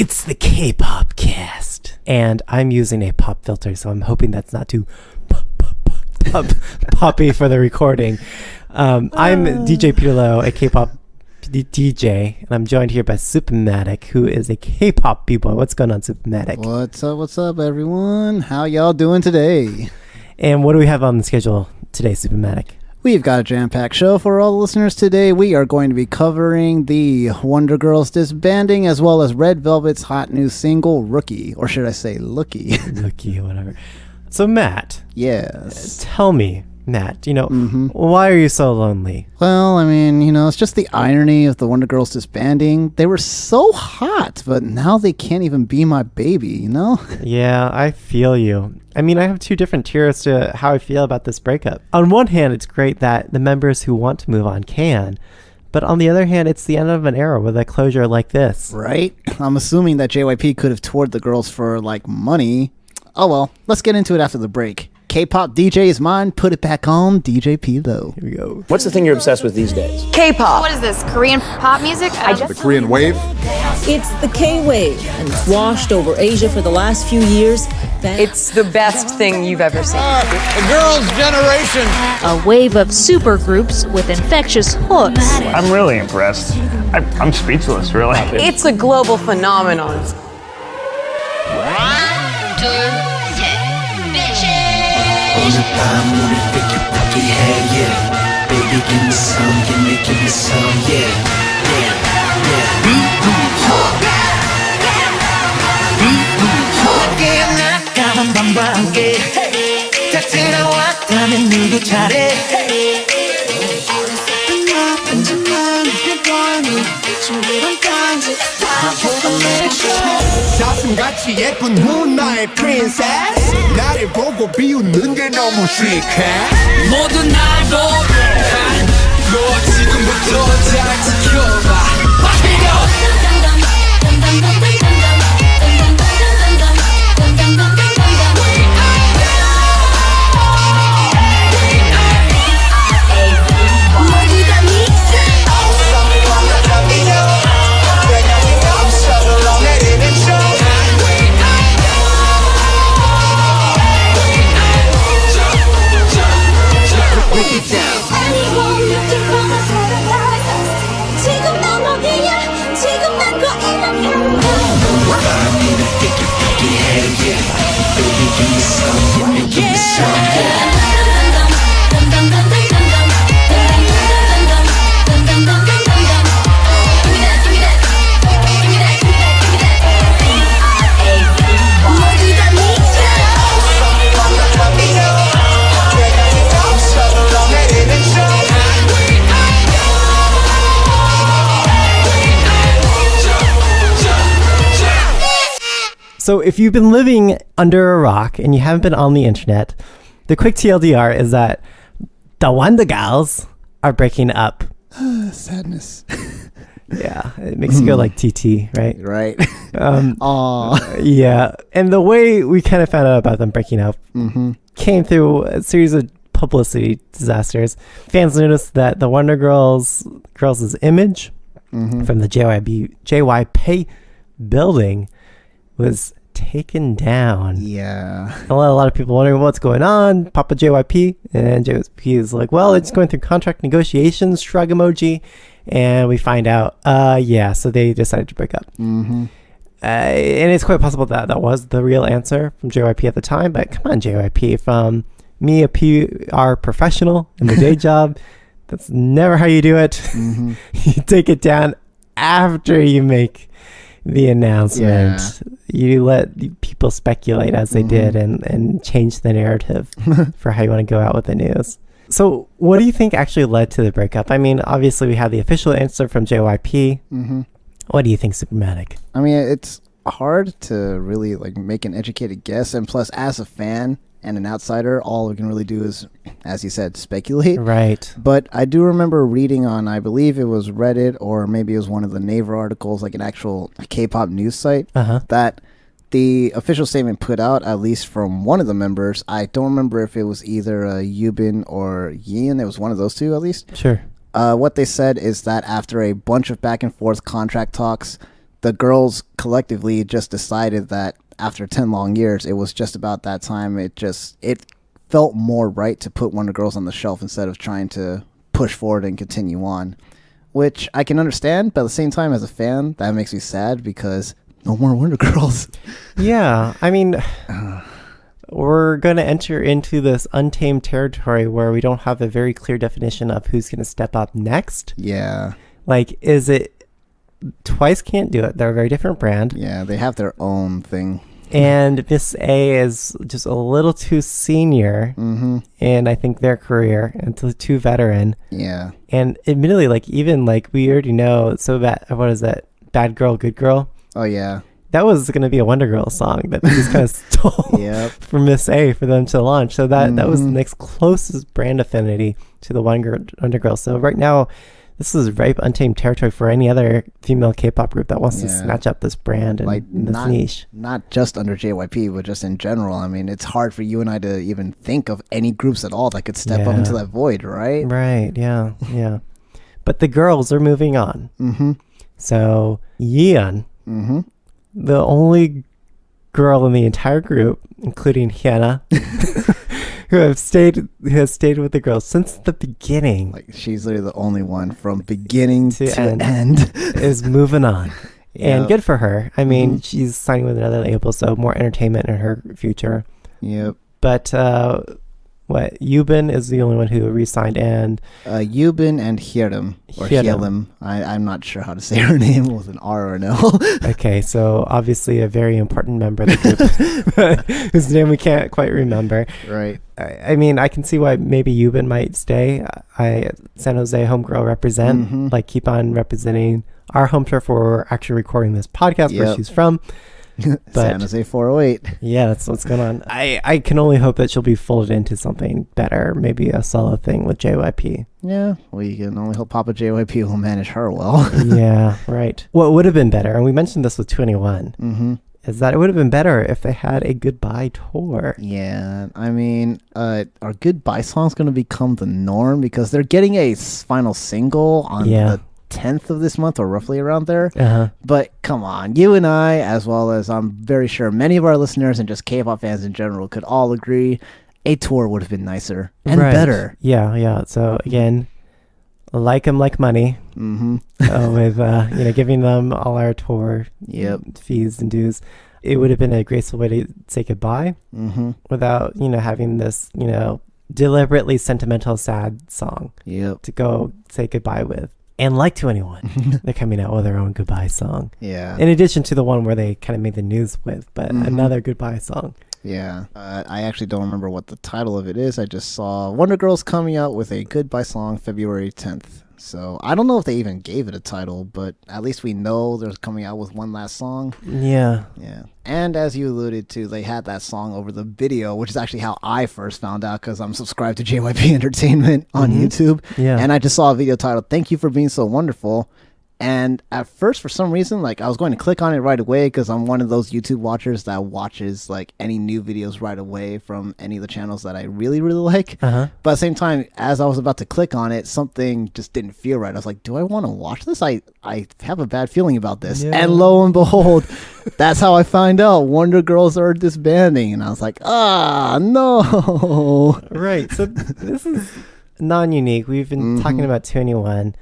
It's the K-pop cast. And I'm using a pop filter, so I'm hoping that's not too poppy for the recording. I'm DJ Peter Lowe, a K-pop DJ, and I'm joined here by Supermatic, who is a K-pop b-boy. What's going on, Supermatic? What's up, everyone? How y'all doing today? And what do we have on the schedule today, Supermatic? We've got a jam-packed show for all the listeners today. We are going to be covering the Wonder Girls disbanding, as well as Red Velvet's hot new single, Rookie. Or should I say, Lookie? Lookie, whatever. So, Matt. Yes. Tell me, Matt, why are you so lonely? Well, I mean, it's just the irony of the Wonder Girls disbanding. They were so hot, but now they can't even be my baby, Yeah, I feel you. I mean, I have two different tiers to how I feel about this breakup. On one hand, it's great that the members who want to move on can, but on the other hand, it's the end of an era with a closure like this. Right? I'm assuming that JYP could have toured the girls for, money. Oh well, let's get into it after the break. K-pop DJ is mine. Put it back on DJ P though. Here we go. What's the thing you're obsessed with these days? K-pop. What is this, Korean pop music? The Korean wave? It's the K-wave, and it's washed over Asia for the last few years. It's the best thing you've ever seen. The girls' generation. A wave of supergroups with infectious hooks. I'm really impressed. I'm speechless, really. It's a global phenomenon. 오늘 밤 우리 삐끼삐끼 해 yeah. Baby give me some, give me some yeah. 함께 나가던 밤과 함께 다 지나왔다면 누구 차례 사슴같이 예쁜 넌 나의 princess 나를 보고 비웃는 게 너무 시크해 모두 날 보게 너 지금부터 잘 지켜봐 So if you've been living under a rock and you haven't been on the internet, the quick TLDR is that the Wonder Girls are breaking up. Sadness. Yeah, it makes you go like TT, right? Right. Aww. Yeah, and the way we kind of found out about them breaking up came through a series of publicity disasters. Fans noticed that the Wonder Girls' image from the JYP building was taken down. Yeah. A lot of people wondering what's going on. Papa JYP, and JYP is like, well, it's going through contract negotiations, shrug emoji, and we find out, so they decided to break up. And it's quite possible that was the real answer from JYP at the time, but come on, JYP, from me, a PR professional in the day job, that's never how you do it. You take it down after you make the announcement. You let people speculate as they did and change the narrative for how you want to go out with the news. So what do you think actually led to the breakup? I mean, obviously we have the official answer from JYP. What do you think, Supermatic? I mean, it's hard to really make an educated guess, and plus as a fan and an outsider, all we can really do is, as you said, speculate. Right. But I do remember reading on, I believe it was Reddit, or maybe it was one of the Naver articles, an actual K-pop news site, that the official statement put out, at least from one of the members, I don't remember if it was either Yubin or Yin, it was one of those two at least. Sure. What they said is that after a bunch of back and forth contract talks, the girls collectively just decided that after 10 long years, it was just about that time. It felt more right to put Wonder Girls on the shelf instead of trying to push forward and continue on, which I can understand. But at the same time, as a fan, that makes me sad because no more Wonder Girls. Yeah, I mean, we're going to enter into this untamed territory where we don't have a very clear definition of who's going to step up next. Yeah. Like, is it Twice can't do it? They're a very different brand. Yeah, they have their own thing. And Miss A is just a little too senior in, I think, their career, and too veteran. Yeah. And admittedly, like, even, like, we already know, so what is that? Bad Girl, Good Girl? Oh, yeah. That was going to be a Wonder Girl song that they just kind of stole from Miss A for them to launch. So that was the next closest brand affinity to the Wonder Girl. So right now, this is ripe, untamed territory for any other female K-pop group that wants to snatch up this brand and this niche. Not just under JYP, but just in general. I mean, it's hard for you and I to even think of any groups at all that could step up into that void, right? Right, yeah. But the girls are moving on. So Yeon, the only girl in the entire group, including Hyuna, who has stayed with the girls since the beginning. Like, she's literally the only one from beginning to end is moving on. And good for her. I mean, she's signing with another label, so more entertainment in her future. Yep. But Yubin is the only one who re-signed, and Yubin and Hyerim. I'm not sure how to say her name with an R or an L. Okay, so obviously a very important member of the group whose name we can't quite remember. Right. I mean, I can see why maybe Yubin might stay. San Jose homegirl represent, like, keep on representing our home turf where we're actually recording this podcast where she's from. But, San Jose 408. Yeah, that's what's going on. I can only hope that she'll be folded into something better, maybe a solo thing with JYP. Yeah, we can only hope Papa JYP will manage her well. Yeah, right. What would have been better, and we mentioned this with 2NE1, is that it would have been better if they had a goodbye tour. Yeah, I mean, are goodbye songs going to become the norm? Because they're getting a final single on the 10th of this month, or roughly around there. But come on, you and I, as well as I'm very sure many of our listeners and just K-pop fans in general, could all agree a tour would have been nicer and better. Yeah. So again, like them like money. With giving them all our tour fees and dues. It would have been a graceful way to say goodbye without having this deliberately sentimental, sad song to go say goodbye with. And like 2NE1, they're coming out with their own goodbye song. Yeah. In addition to the one where they kind of made the news with, but another goodbye song. Yeah. I actually don't remember what the title of it is. I just saw Wonder Girls coming out with a goodbye song February 10th. So I don't know if they even gave it a title, but at least we know they're coming out with one last song. Yeah. And as you alluded to, they had that song over the video, which is actually how I first found out, because I'm subscribed to JYP Entertainment on YouTube. Yeah. And I just saw a video titled "Thank You for Being So Wonderful." And at first, for some reason, like, I was going to click on it right away because I'm one of those YouTube watchers that watches like any new videos right away from any of the channels that I really, really like. But at the same time, as I was about to click on it, something just didn't feel right. I was like, do I want to watch this? I have a bad feeling about this. Yeah. And lo and behold, that's how I find out Wonder Girls are disbanding. And I was like, no. Right. So this is non-unique. We've been talking about 2NE1,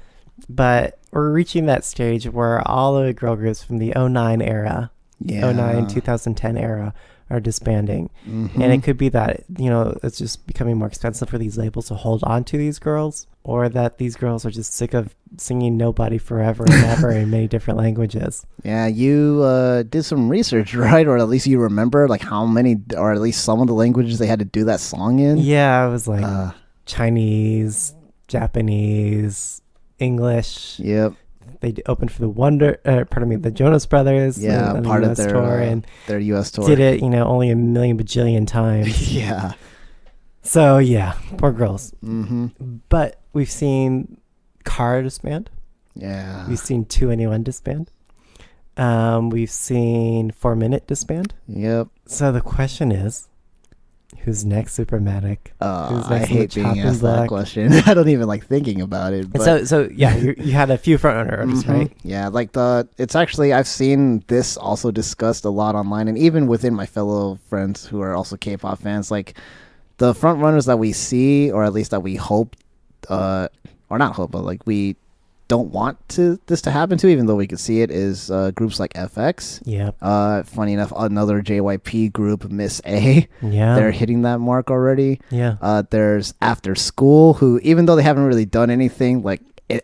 but we're reaching that stage where all the girl groups from the 09 era, 2010 era, are disbanding. And it could be that, it's just becoming more expensive for these labels to hold on to these girls, or that these girls are just sick of singing Nobody Forever and Ever in many different languages. Yeah, you did some research, right? Or at least you remember like how many, or at least some of the languages they had to do that song in? Yeah, it was like Chinese, Japanese, English. Yep. They opened for the Jonas Brothers. Yeah, part of their tour, and their US tour. Did it, only a million bajillion times. Yeah. So yeah, poor girls. But we've seen Kara disband. Yeah. We've seen 2NE1 disband. We've seen 4 Minute disband. Yep. So the question is Who's next, Supermatic? Who's I next on the hate being chopping asked that block? question. I don't even like thinking about it. But So yeah, you had a few front runner artists, right? yeah, like it's actually, I've seen this also discussed a lot online, and even within my fellow friends who are also K-pop fans, like the front runners that we see, or at least that we hope, or not hope, but like we don't want this to happen to, even though we could see it, is groups like FX. Yeah. Funny enough, another JYP group, Miss A. Yeah. They're hitting that mark already. Yeah. There's After School, who, even though they haven't really done anything like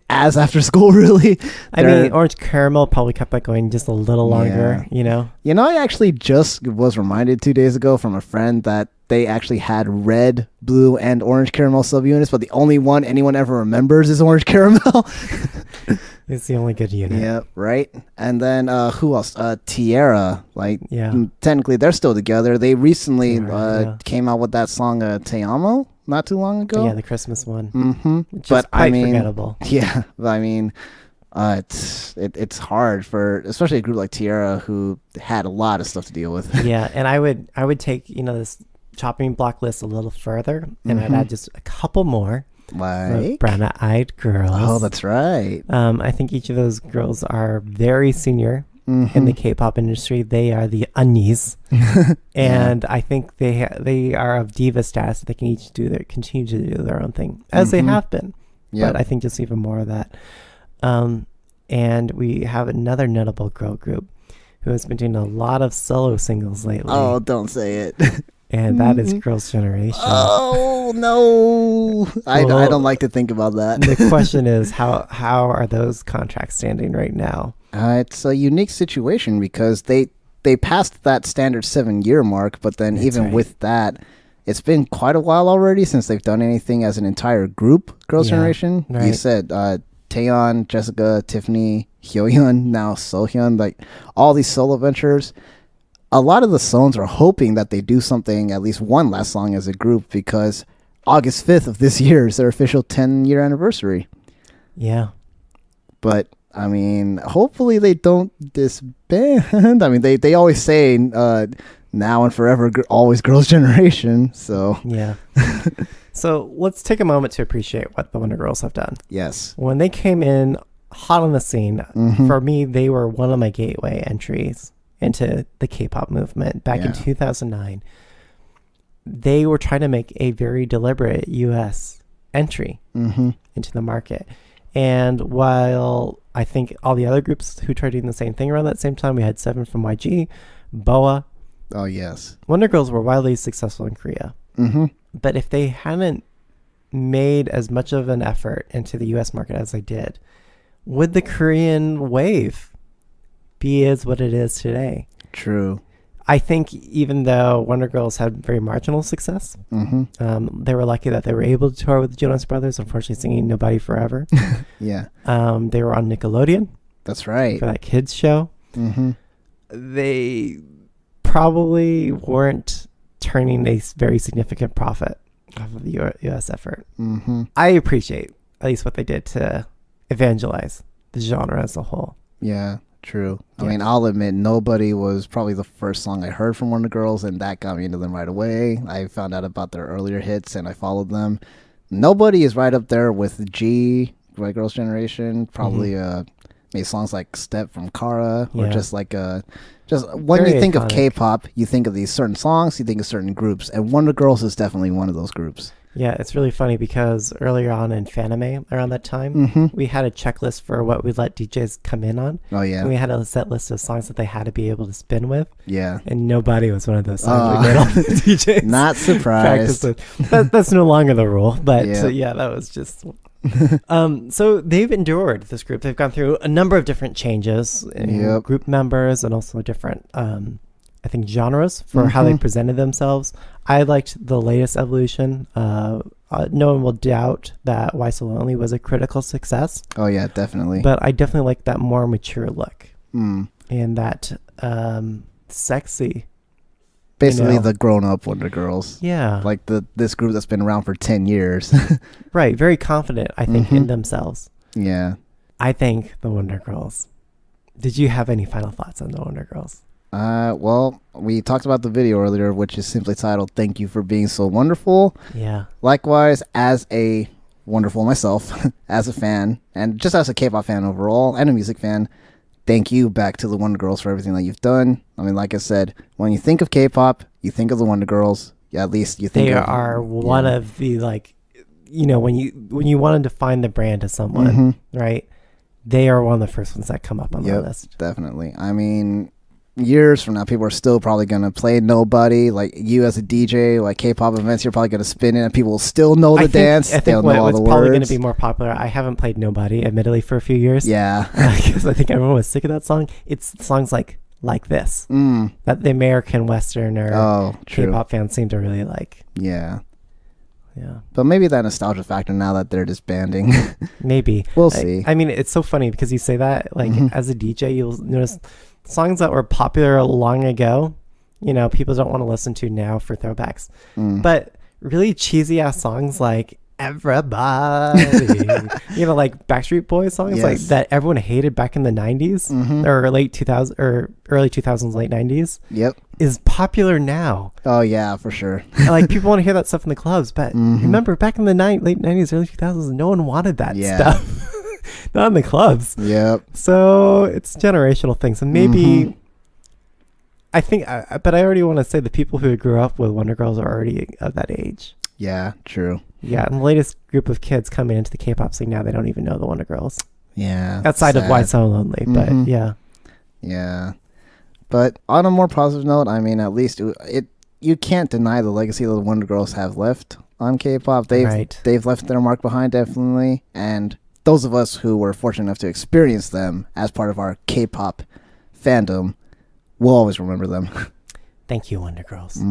as After School, really. I mean, Orange Caramel probably kept that going just a little longer, you know? You know, I actually just was reminded 2 days ago from a friend that they actually had red, blue, and orange caramel subunits, but the only one anyone ever remembers is Orange Caramel. It's the only good unit. Yeah, right. And then who else? Tierra. Like, Yeah. technically, they're still together. They recently Yeah. came out with that song "Te Amo" not too long ago. Yeah, the Christmas one. Mm-hmm. Which But is quite I mean, forgettable. yeah. But I mean, it's hard for especially a group like Tierra who had a lot of stuff to deal with. Yeah, and I would take, this chopping block list a little further, and I'd add just a couple more. Like Brown-eyed girls. Oh, that's right. I think each of those girls are very senior in the K-pop industry. They are the Unnies, and I think they are of diva status. They can each continue to do their own thing as they have been. But I think just even more of that. And we have another notable girl group who has been doing a lot of solo singles lately. Oh, don't say it. And that is Girls' Generation. Oh no, I don't like to think about that. The question is, how are those contracts standing right now? It's a unique situation because they passed that standard 7-year mark, but then with that, it's been quite a while already since they've done anything as an entire group. Girls' Generation. Right. You said Taeyeon, Jessica, Tiffany, Hyoyeon, now Sohyun, like all these solo ventures. A lot of the songs are hoping that they do something, at least one last song as a group, because August 5th of this year is their official 10-year anniversary. Yeah. But, I mean, hopefully they don't disband. I mean, they always say now and forever, always Girls' Generation. So, yeah. So let's take a moment to appreciate what the Wonder Girls have done. Yes. When they came in hot on the scene, for me, they were one of my gateway entries into the K-pop movement back in 2009. They were trying to make a very deliberate U.S. entry into the market. And while I think all the other groups who tried doing the same thing around that same time, we had 7 from YG, BoA. Oh, yes. Wonder Girls were wildly successful in Korea. But if they hadn't made as much of an effort into the U.S. market as they did, would the Korean wave be is what it is today? True. I think even though Wonder Girls had very marginal success, they were lucky that they were able to tour with the Jonas Brothers, unfortunately singing Nobody Forever. Yeah. They were on Nickelodeon. That's right. For that kids show. They probably weren't turning a very significant profit off of the U.S. effort. I appreciate at least what they did to evangelize the genre as a whole. Yeah. True. I mean, I'll admit, Nobody was probably the first song I heard from Wonder Girls, and that got me into them right away. I found out about their earlier hits, and I folled them. Nobody is right up there with G, by Girls' Generation. Probably maybe songs like Step from Kara, or just like just when Very you think iconic. of K-pop, you think of these certain songs, you think of certain groups, and Wonder Girls is definitely one of those groups. Yeah, it's really funny because earlier on in Fanime, around that time, we had a checklist for what we'd let DJs come in on. Oh, yeah. And we had a set list of songs that they had to be able to spin with. Yeah. And Nobody was one of those songs we made all the DJs. Not surprised. That's no longer the rule, but Yeah. that was just... so they've endured this group. They've gone through a number of different changes in group members and also different... I think genres for how they presented themselves. I liked the latest evolution. No one will doubt that Why So Lonely was a critical success. Oh yeah, definitely. But I definitely like that more mature look and that sexy. Basically, the grown-up Wonder Girls. Yeah, like this group that's been around for 10 years. Right, very confident. I think in themselves. Yeah, I think the Wonder Girls. Did you have any final thoughts on the Wonder Girls? Well, we talked about the video earlier, which is simply titled "Thank You for Being So Wonderful." Yeah. Likewise, as a wonderful myself, as a fan, and just as a K-pop fan overall, and a music fan, thank you back to the Wonder Girls for everything that you've done. I mean, like I said, when you think of K-pop, you think of the Wonder Girls. Yeah, at least you think they of, are one of the, like, you know, when you want to define the brand to someone, right? They are one of the first ones that come up on the list. Definitely. I mean, years from now, people are still probably going to play Nobody. Like, you as a DJ, like K-pop events, you're probably going to spin it and people will still know the dance. I think They'll know all what's the probably going words. to be more popular, I haven't played Nobody, admittedly, for a few years. Yeah. Because I think everyone was sick of that song. It's songs like this that the American Western or K-pop fans seem to really like. Yeah. Yeah. But maybe that nostalgia factor now that they're disbanding. Maybe. We'll see. I mean, it's so funny because you say that, like, as a DJ, you'll notice songs that were popular long ago, you know, people don't want to listen to now for throwbacks. But really cheesy ass songs like Everybody, you know, like Backstreet Boys songs like that everyone hated back in the 90s or late 2000s or early 2000s, late 90s. Yep. Is popular now. Oh, yeah, for sure. Like, people want to hear that stuff in the clubs, but remember back in the late 90s, early 2000s, no one wanted that stuff. Not in the clubs. Yep. So it's a generational thing. So maybe I think, but I already want to say the people who grew up with Wonder Girls are already of that age. Yeah, true. Yeah, and the latest group of kids coming into the K-pop scene now, they don't even know the Wonder Girls. Yeah. Outside of Why So Lonely, but yeah. Yeah. But on a more positive note, I mean, at least you can't deny the legacy that the Wonder Girls have left on K-pop. They've left their mark behind, definitely. And those of us who were fortunate enough to experience them as part of our K-pop fandom will always remember them. Thank you, Wonder Girls.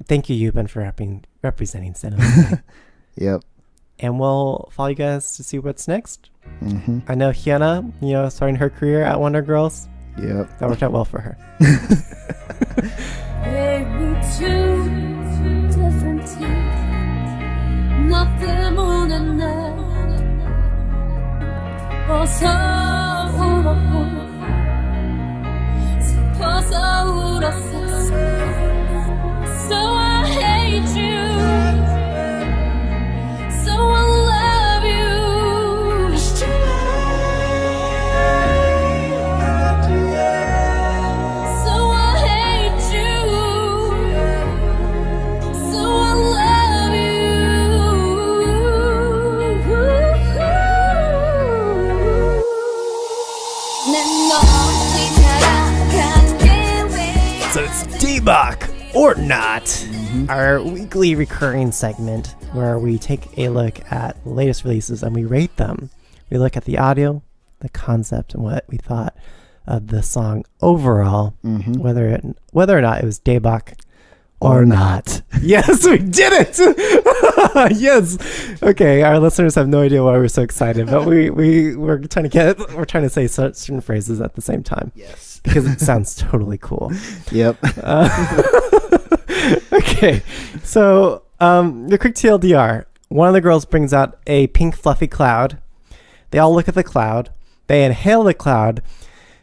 Thank you, Yuban, for representing cinema. Yep. And we'll follow you guys to see what's next. I know Hyuna, you know, starting her career at Wonder Girls. Yep. That worked out well for her. So I hate you. So I love you. So I hate you. So I love you. So it's Daebak or Not, our weekly recurring segment where we take a look at the latest releases and we rate them. We look at the audio, the concept, and what we thought of the song overall, whether or not it was Daebak or not. Yes, we did it. Yes. Okay, our listeners have no idea why we're so excited, but we're trying to say certain phrases at the same time. Yes. Because it sounds totally cool. Yep. Okay, so the quick TLDR. One of the girls brings out a pink fluffy cloud. They all look at the cloud. They inhale the cloud.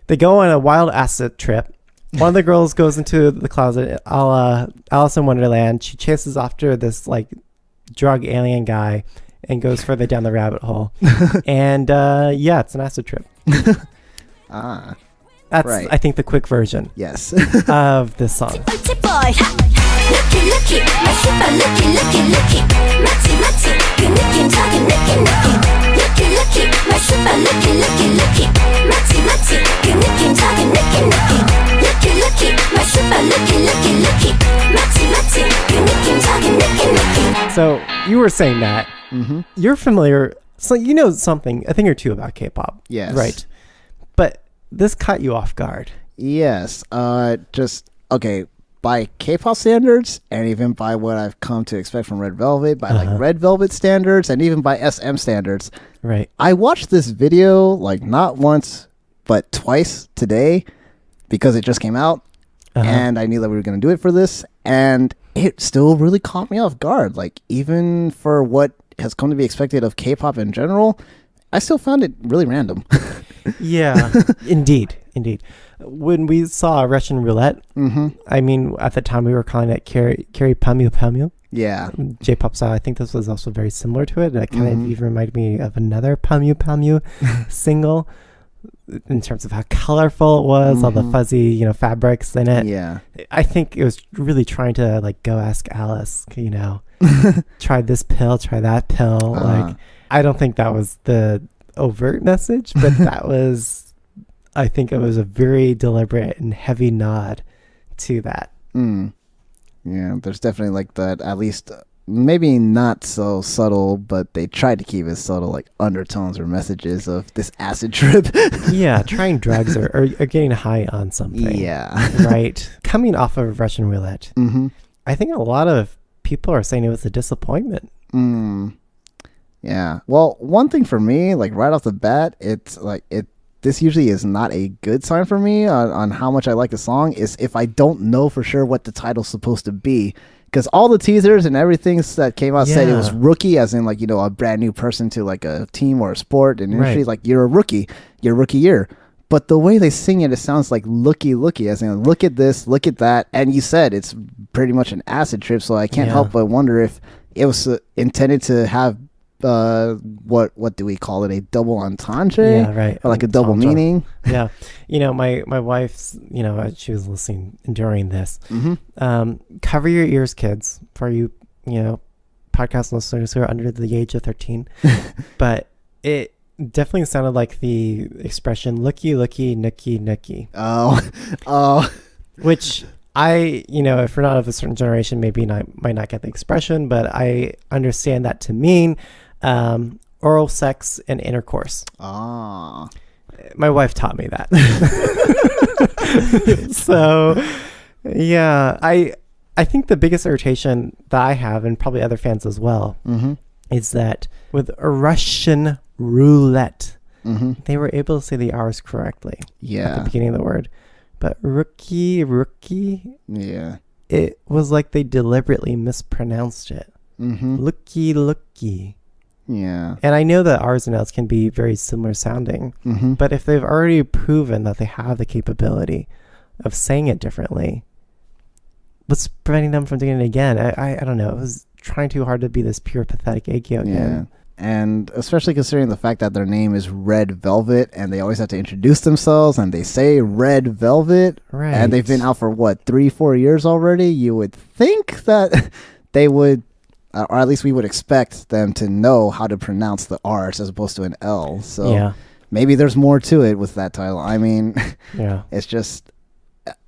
They go on a wild acid trip. One of the girls goes into the closet, a la Alice in Wonderland. She chases after this like drug alien guy and goes further down the rabbit hole. And yeah, it's an acid trip. That's right. I think the quick version. Yes. Of this song. So you were saying that you're familiar, so you know something, a thing or two about K-pop. Yes. Right. But this caught you off guard. Yes. Just okay. By K-pop standards, and even by what I've come to expect from Red Velvet, by like Red Velvet standards, and even by SM standards. Right. I watched this video like not once, but twice today because it just came out, and I knew that we were going to do it for this, and it still really caught me off guard. Like, even for what has come to be expected of K-pop in general, I still found it really random. Yeah, indeed. When we saw Russian roulette, I mean, at the time we were calling it Carry Pamyu Pamyu. Yeah. J-pop style. I think this was also very similar to it. It kind of even reminded me of another Pamyu Pamyu single in terms of how colorful it was, all the fuzzy, fabrics in it. Yeah. I think it was really trying to like go ask Alice, try this pill, try that pill. Like, I don't think that was the overt message, but I think it was a very deliberate and heavy nod to that. Yeah, there's definitely like that, at least maybe not so subtle, but they tried to keep it subtle, like undertones or messages of this acid trip. Yeah, trying drugs or getting high on something. Yeah. Right. Coming off of Russian roulette, I think a lot of people are saying it was a disappointment. Yeah. Well, one thing for me, like right off the bat, it's like this usually is not a good sign for me on how much I like the song, is if I don't know for sure what the title's supposed to be. Because all the teasers and everything that came out said it was rookie, as in like, a brand new person to like a team or a sport and industry. Like, you're a rookie, your rookie year. But the way they sing it, it sounds like looky, as in look at this, look at that. And you said it's pretty much an acid trip. So I can't help but wonder if it was intended to have what do we call it, a double entendre? Yeah, right. Or like a double meaning? Yeah. My wife's, she was listening during this. Cover your ears, kids, for you, podcast listeners who are under the age of 13. But it definitely sounded like the expression looky, nookie, nookie. Oh. Which if we're not of a certain generation, maybe might not get the expression, but I understand that to mean oral sex and intercourse. Ah. My wife taught me that. So, yeah, I think the biggest irritation that I have, and probably other fans as well, is that with a Russian roulette, they were able to say the R's correctly at the beginning of the word. But rookie, yeah, it was like they deliberately mispronounced it. Looky. Yeah. And I know that R's and L's can be very similar sounding, but if they've already proven that they have the capability of saying it differently, what's preventing them from doing it again? I don't know. It was trying too hard to be this pure, pathetic Aegyo again. And especially considering the fact that their name is Red Velvet, and they always have to introduce themselves, and they say Red Velvet, right? And they've been out for 3-4 years already. You would think that they would, or at least we would expect them to know how to pronounce the R's as opposed to an L. So maybe there's more to it with that title. I mean, it's just,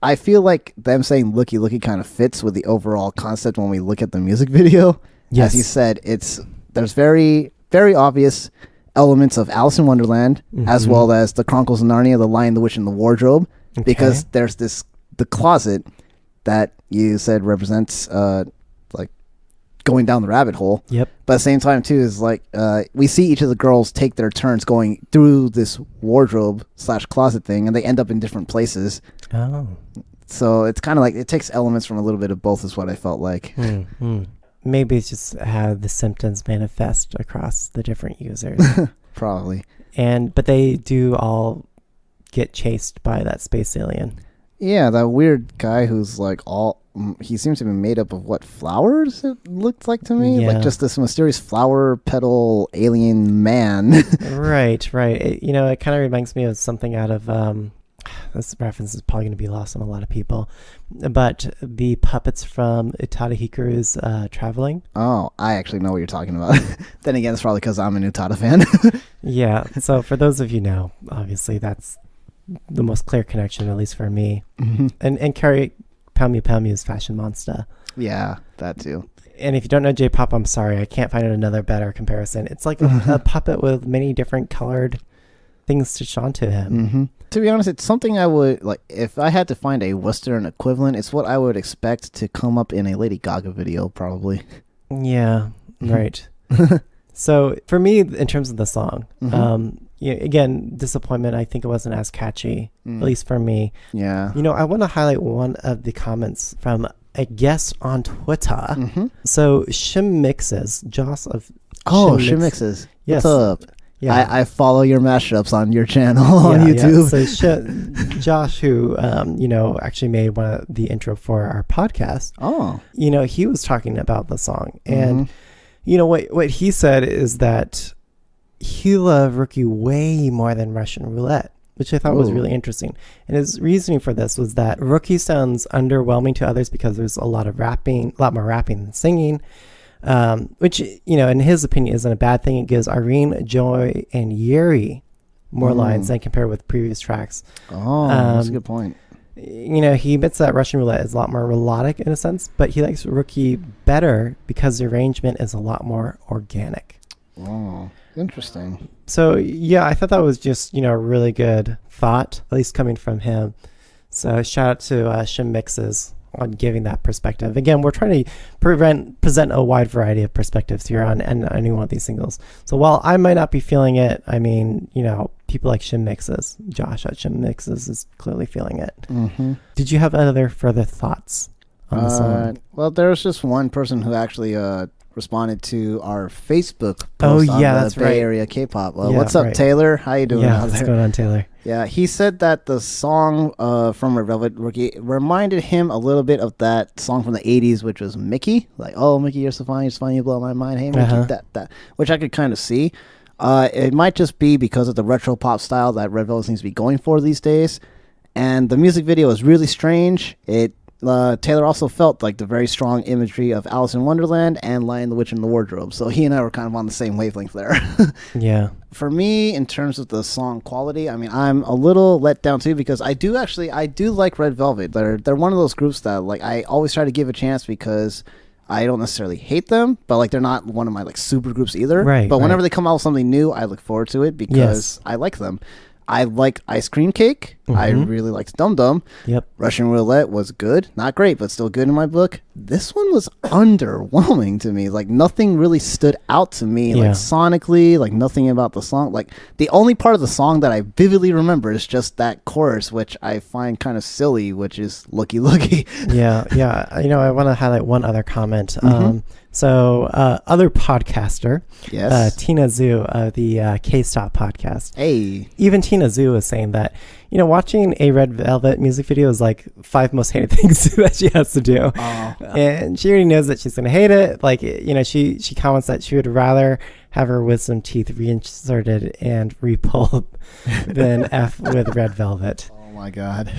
I feel like them saying looky kind of fits with the overall concept when we look at the music video. As you said, there's very, very obvious elements of Alice in Wonderland, as well as the Chronicles of Narnia, The Lion, the Witch, and the Wardrobe, because there's the closet that you said represents like going down the rabbit hole. Yep. But at the same time too is like we see each of the girls take their turns going through this wardrobe / closet thing, and they end up in different places. Oh. So it's kind of like it takes elements from a little bit of both, is what I felt like. Maybe it's just how the symptoms manifest across the different users. Probably. But they do all get chased by that space alien. Yeah, that weird guy who's like he seems to be made up of flowers, it looked like to me. Like just this mysterious flower petal alien man. Right. It kind of reminds me of something out of this reference is probably going to be lost on a lot of people, but the puppets from Utada Hikaru's Traveling. Oh, I actually know what you're talking about. Then again, it's probably because I'm an Utada fan. Yeah, so for those of you know, obviously that's the most clear connection, at least for me. And Carrie Pamyu's Fashion Monster. Yeah, that too. And if you don't know J-pop, I'm sorry, I can't find another better comparison. It's like a puppet with many different colored things stitched onto him. To be honest, it's something I would like if I had to find a Western equivalent. It's what I would expect to come up in a Lady Gaga video, probably. Yeah, right. So for me, in terms of the song, again, disappointment. I think it wasn't as catchy, at least for me. Yeah. I want to highlight one of the comments from a guest on Twitter. So Shim Mixes, Joss of Shim Mixes. Yes. What's up? Yeah. I follow your mashups on your channel on YouTube. So Josh, who actually made one of the intro for our podcast. Oh, He was talking about the song, and what he said is that he loved Rookie way more than Russian Roulette, which I thought was really interesting. And his reasoning for this was that Rookie sounds underwhelming to others because there's a lot more rapping than singing. Which, in his opinion isn't a bad thing. It gives Irene, Joy, and Yuri more lines than compared with previous tracks. Oh, that's a good point. He admits that Russian Roulette is a lot more melodic in a sense, but he likes Rookie better because the arrangement is a lot more organic. Oh, interesting. So, yeah, I thought that was just, a really good thought, at least coming from him. So, shout out to Shim Mixes on giving that perspective. Again, we're trying to present a wide variety of perspectives here on any one of these singles. So while I might not be feeling it, I mean, people like Shim Mixes, Josh at Shim Mixes is clearly feeling it. Mm-hmm. Did you have other further thoughts on the song? Well, there was just one person who actually responded to our Facebook post on the that's Bay right. Area K-pop. What's up, Taylor? How you doing? Yeah, what's going on, Taylor? Yeah, he said that the song from Red Velvet Rookie reminded him a little bit of that song from the 80s, which was Mickey. Like, oh, Mickey, you're so fine, you blow my mind. Hey, Mickey, that. Which I could kind of see. It might just be because of the retro pop style that Red Velvet seems to be going for these days. And the music video is really strange. Taylor also felt like the very strong imagery of Alice in Wonderland and Lion the Witch in the Wardrobe. So he and I were kind of on the same wavelength there. Yeah. For me, in terms of the song quality, I mean, I'm a little let down too because I do like Red Velvet. They're one of those groups that like I always try to give a chance because I don't necessarily hate them, but like they're not one of my like super groups either. Right. But whenever they come out with something new, I look forward to it because I like them. I like Ice Cream Cake. I really liked Dum Dum. Yep. Russian Roulette was good. Not great, but still good in my book. This one was underwhelming to me. Like, nothing really stood out to me. Like, sonically, like, nothing about the song. Like, the only part of the song that I vividly remember is just that chorus, which I find kind of silly, which is Looky Looky. Yeah. I want to highlight one other comment. So, other podcaster, Tina Zhu of the K-Stop podcast. Hey. Even Tina Zhu is saying that, watching a Red Velvet music video is like 5 most hated things that she has to do. And she already knows that she's going to hate it. Like, she comments that she would rather have her wisdom teeth reinserted and repulled than F with Red Velvet. Oh my God.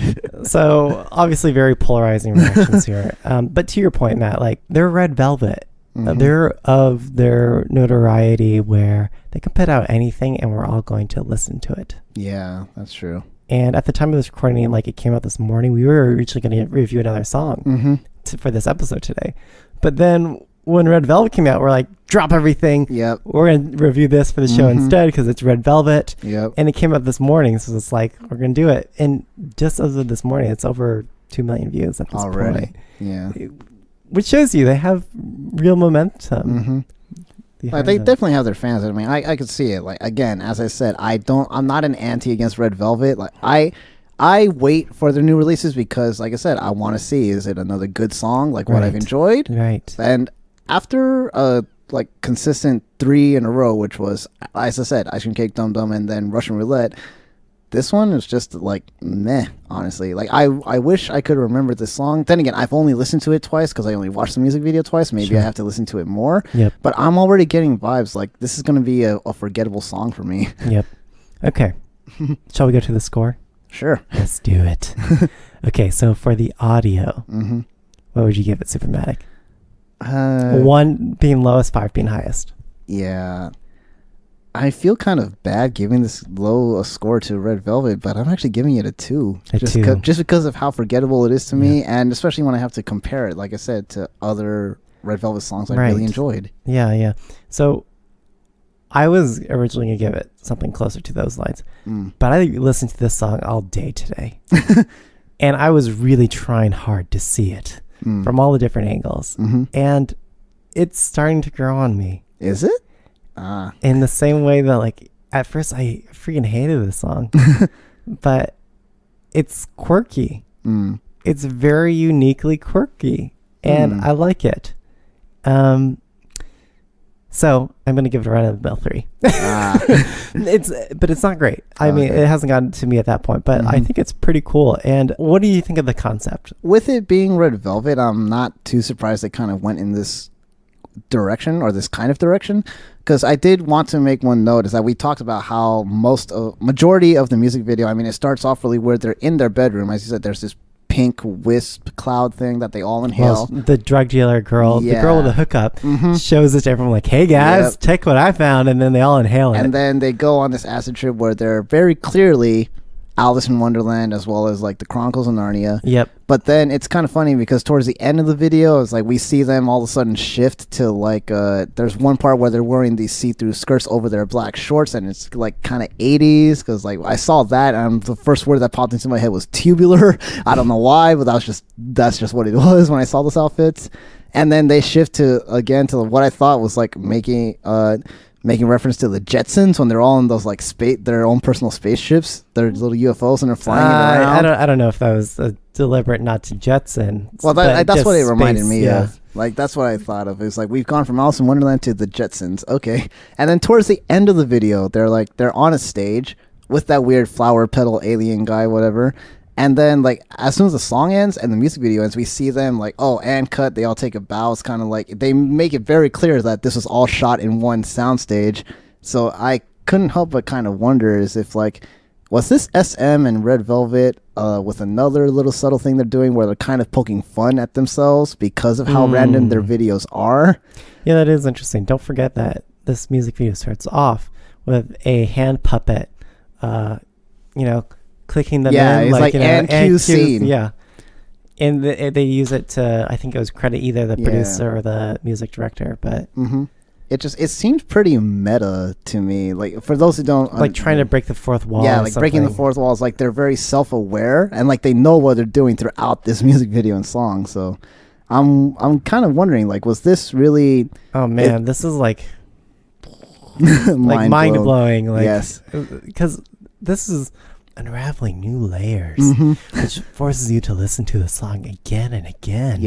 So, obviously very polarizing reactions here. But to your point, Matt, like, they're Red Velvet. They're of their notoriety where they can put out anything and we're all going to listen to it. Yeah, that's true. And at the time of this recording, like it came out this morning, we were originally going to review another song for this episode today. But then when Red Velvet came out, we're like, drop everything. Yep. We're going to review this for the show instead because it's Red Velvet. Yep. And it came out this morning, so it's like, we're going to do it. And just as of this morning, it's over 2 million views at this point. Yeah. Which shows you they have real momentum. Like, they definitely have their fans. I mean, I could see it. Like, again, as I said, I'm not an anti against Red Velvet. Like, I wait for their new releases because, like I said, I want to see, is it another good song like what I've enjoyed? Right. And after like consistent 3 in a row, which was, as I said, Ice Cream Cake, Dum Dum, and then Russian Roulette, this one is just like meh, honestly. Like, I wish I could remember this song. Then again, I've only listened to it twice because I only watched the music video twice. Maybe I have to listen to it more. Yep. But I'm already getting vibes like this is going to be a forgettable song for me. Yep. Okay. Shall we go to the score? Sure. Let's do it. Okay, so for the audio, what would you give it, Supermatic? 1 being lowest, 5 being highest. Yeah. I feel kind of bad giving this low a score to Red Velvet, but I'm actually giving it a 2. Just because of how forgettable it is to me, and especially when I have to compare it, like I said, to other Red Velvet songs I really enjoyed. Yeah. So I was originally going to give it something closer to those lines, but I listened to this song all day today, and I was really trying hard to see it from all the different angles, and it's starting to grow on me. Is it? In the same way that, like, at first I freaking hated this song, but it's quirky. It's very uniquely quirky, and I like it. So I'm going to give it a run of the mill 3. But it's not great. I mean, it hasn't gotten to me at that point, but I think it's pretty cool. And what do you think of the concept? With it being Red Velvet, I'm not too surprised they kind of went in this direction or this kind of direction, because I did want to make one note is that we talked about how majority of the music video, I mean, it starts off really weird. They're in their bedroom. As you said, there's this pink wisp cloud thing that they all inhale. Well, the drug dealer girl, the girl with the hookup, shows it to everyone like, hey guys, check what I found. And then they all inhale it. And then they go on this acid trip where they're very clearly Alice in Wonderland, as well as like the Chronicles of Narnia. Yep. But then it's kind of funny because towards the end of the video, it's like we see them all of a sudden shift to like there's one part where they're wearing these see-through skirts over their black shorts, and it's like kind of 80s, because like I saw that and the first word that popped into my head was tubular. I don't know why, but that's just what it was when I saw those outfits. And then they shift to what I thought was like making reference to the Jetsons when they're all in those like their own personal spaceships, their little UFOs, and they're flying around. I don't know if that was a deliberate not to Jetson. Well, that's what it reminded me of. Like that's what I thought of. It's like we've gone from Alice in Wonderland to the Jetsons. Okay, and then towards the end of the video, they're on a stage with that weird flower petal alien guy, whatever. And then, like, as soon as the song ends and the music video ends, we see them, like, and cut. They all take a bow. It's kind of like, they make it very clear that this was all shot in one soundstage. So I couldn't help but kind of wonder is if, like, was this SM and Red Velvet with another little subtle thing they're doing where they're kind of poking fun at themselves because of how random their videos are? Yeah, that is interesting. Don't forget that this music video starts off with a hand puppet, clicking them in, it's like and cue scene. Yeah, and they use it to, I think it was credit either the producer or the music director, but it seems pretty meta to me. Like for those who don't, like trying to break the fourth wall. Yeah, like breaking the fourth wall is like they're very self-aware and like they know what they're doing throughout this music video and song. So I'm kind of wondering, like, was this really? Oh man, this is like mind blowing. Like, yes, because this is unraveling new layers, which forces you to listen to the song again and again,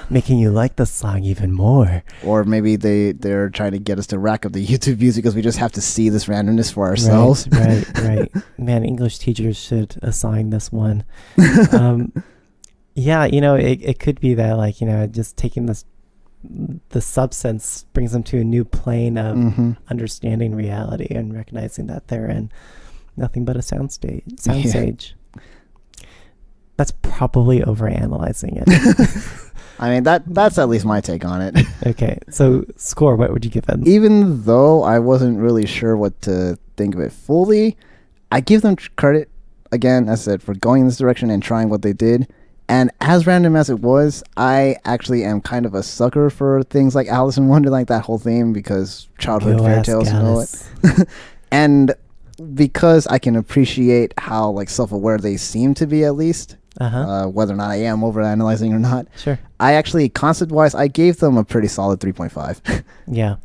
making you like the song even more. Or maybe they're trying to get us to rack up the YouTube views because we just have to see this randomness for ourselves. Right. Man, English teachers should assign this one. It could be that, like, just taking the substance brings them to a new plane of understanding reality and recognizing that they're in nothing but a soundstage. That's probably overanalyzing it. I mean, that's at least my take on it. Okay, so score, what would you give them? Even though I wasn't really sure what to think of it fully, I give them credit, again, as I said, for going in this direction and trying what they did. And as random as it was, I actually am kind of a sucker for things like Alice in Wonderland, like that whole theme, because childhood fairy tales, you know it. And because I can appreciate how like self-aware they seem to be, at least, whether or not I am overanalyzing or not. Sure. I actually, concept-wise, I gave them a pretty solid 3.5. Yeah.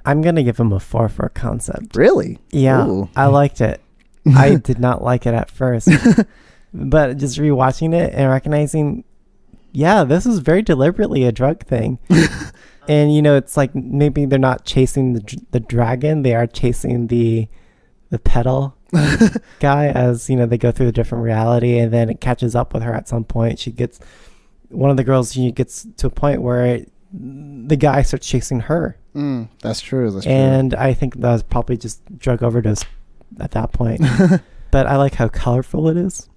I'm going to give them a 4 for a concept. Really? Yeah. Ooh. I liked it. I did not like it at first. But just rewatching it and recognizing, this is very deliberately a drug thing. And, it's like maybe they're not chasing the dragon. They are chasing the pedal guy as they go through a different reality, and then it catches up with her at some point. One of the girls, she gets to a point where the guy starts chasing her. That's true. And I think that was probably just drug overdose at that point. But I like how colorful it is,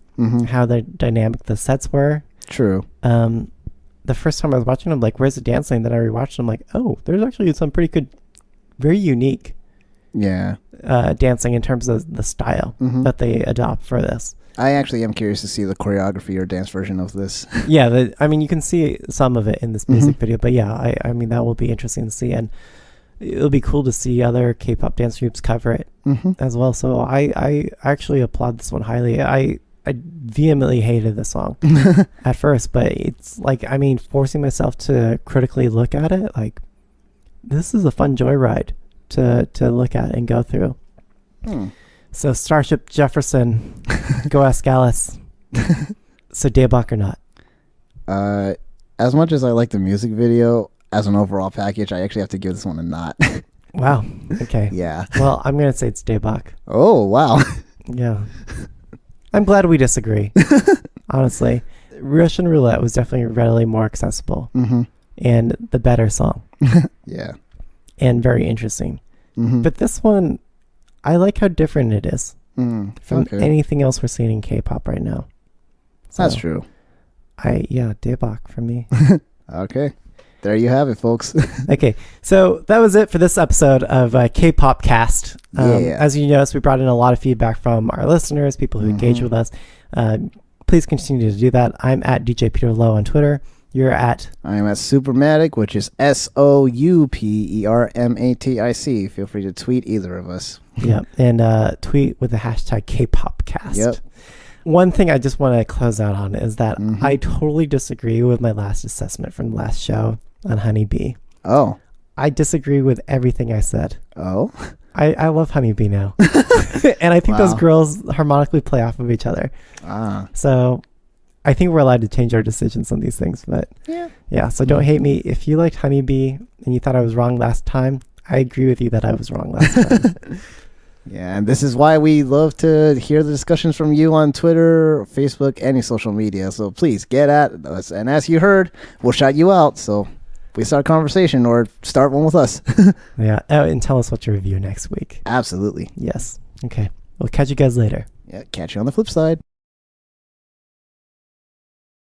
how the dynamic the sets were. True. The first time I was watching, I'm like, where's the dancing? Then I rewatched, I'm like, oh, there's actually some pretty good, very unique dancing in terms of the style that they adopt for this. I actually am curious to see the choreography or dance version of this. You can see some of it in this music video, but I mean, that will be interesting to see, and it'll be cool to see other K-pop dance groups cover it as well. So I actually applaud this one highly. I vehemently hated the song at first, but it's like, I mean, forcing myself to critically look at it, like, this is a fun joyride to look at and go through. So Starship Jefferson, go ask Alice. So Daebak or not? As much as I like the music video, as an overall package, I actually have to give this one a not. Wow. Okay. Yeah. Well, I'm gonna say it's Daebak. Oh, wow. Yeah. I'm glad we disagree. Honestly, Russian Roulette was definitely readily more accessible and the better song. Yeah. And very interesting. But this one, I like how different it is from anything else we're seeing in K-pop right now. So That's true. Daebak for me. Okay. There you have it, folks. Okay, so that was it for this episode of K-Pop Cast. As you noticed, we brought in a lot of feedback from our listeners, people who engage with us. Please continue to do that. I'm at DJ Peter Lowe on Twitter. You're at... I'm at Supermatic, which is SOUPERMATIC. Feel free to tweet either of us. Yeah, and tweet with the hashtag KPopcast. Yep. One thing I just want to close out on is that I totally disagree with my last assessment from the last show on Honeybee. Oh. I disagree with everything I said. Oh? I love Honeybee now. And I think those girls harmonically play off of each other. So I think we're allowed to change our decisions on these things. But yeah, so don't hate me. If you liked Honeybee and you thought I was wrong last time, I agree with you that I was wrong last time. Yeah, and this is why we love to hear the discussions from you on Twitter, Facebook, any social media. So please get at us. And as you heard, we'll shout you out. So we start a conversation or start one with us. Yeah. Oh, and tell us what you review next week. Absolutely. Yes. Okay. We'll catch you guys later. Yeah. Catch you on the flip side.